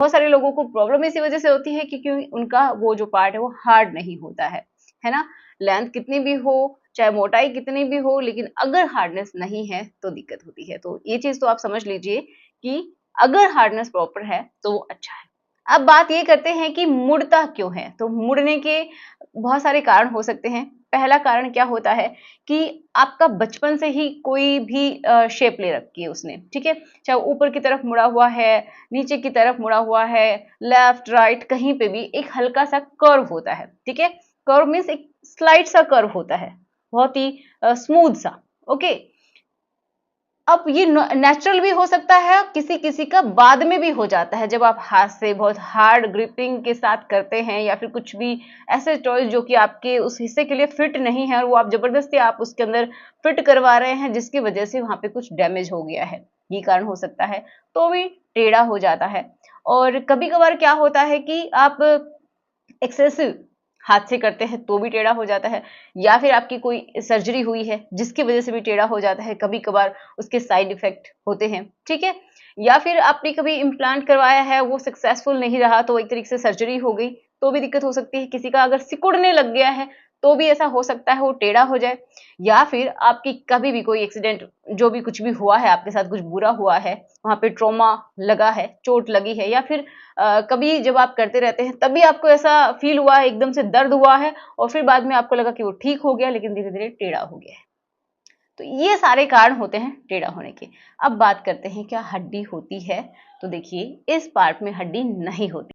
बहुत सारे लोगों को प्रॉब्लम इसी वजह से होती है क्योंकि उनका वो जो पार्ट है वो हार्ड नहीं होता है ना। लेंथ कितनी भी हो, चाहे मोटाई कितनी भी हो, लेकिन अगर हार्डनेस नहीं है तो दिक्कत होती है। तो ये चीज तो आप समझ लीजिए कि अगर हार्डनेस प्रॉपर है तो वो अच्छा है। अब बात ये करते हैं कि मुड़ता क्यों है। तो मुड़ने के बहुत सारे कारण हो सकते हैं। पहला कारण क्या होता है कि आपका बचपन से ही कोई भी शेप ले रखी है उसने, ठीक है, चाहे ऊपर की तरफ मुड़ा हुआ है, नीचे की तरफ मुड़ा हुआ है, लेफ्ट राइट कहीं पे भी एक हल्का सा कर्व होता है, ठीक है। कर्व मीन्स एक स्लाइड सा कर्व होता है, बहुत ही स्मूथ सा। ओके, अब ये नेचुरल भी हो सकता है, किसी किसी का बाद में भी हो जाता है, जब आप हाथ से बहुत हार्ड ग्रिपिंग के साथ करते हैं या फिर कुछ भी ऐसे टॉयज जो कि आपके उस हिस्से के लिए फिट नहीं है और वो आप जबरदस्ती आप उसके अंदर फिट करवा रहे हैं, जिसकी वजह से वहां पे कुछ डैमेज हो गया है, ये कारण हो सकता है, तो भी टेढ़ा हो जाता है। और कभी कभार क्या होता है कि आप एक्सेसिव हाथ से करते हैं तो भी टेढ़ा हो जाता है, या फिर आपकी कोई सर्जरी हुई है जिसकी वजह से भी टेढ़ा हो जाता है, कभी कभार उसके साइड इफेक्ट होते हैं, ठीक है। या फिर आपने कभी इम्प्लांट करवाया है, वो सक्सेसफुल नहीं रहा तो एक तरीके से सर्जरी हो गई, तो भी दिक्कत हो सकती है। किसी का अगर सिकुड़ने लग गया है तो भी ऐसा हो सकता है वो टेढ़ा हो जाए। या फिर आपकी कभी भी कोई एक्सीडेंट, जो भी कुछ भी हुआ है आपके साथ, कुछ बुरा हुआ है, वहां पे ट्रॉमा लगा है, चोट लगी है, या फिर कभी जब आप करते रहते हैं तभी आपको ऐसा फील हुआ है, एकदम से दर्द हुआ है और फिर बाद में आपको लगा कि वो ठीक हो गया, लेकिन धीरे धीरे टेढ़ा हो गया है। तो ये सारे कारण होते हैं टेढ़ा होने के। अब बात करते हैं क्या हड्डी होती है। तो देखिए, इस पार्ट में हड्डी नहीं होती।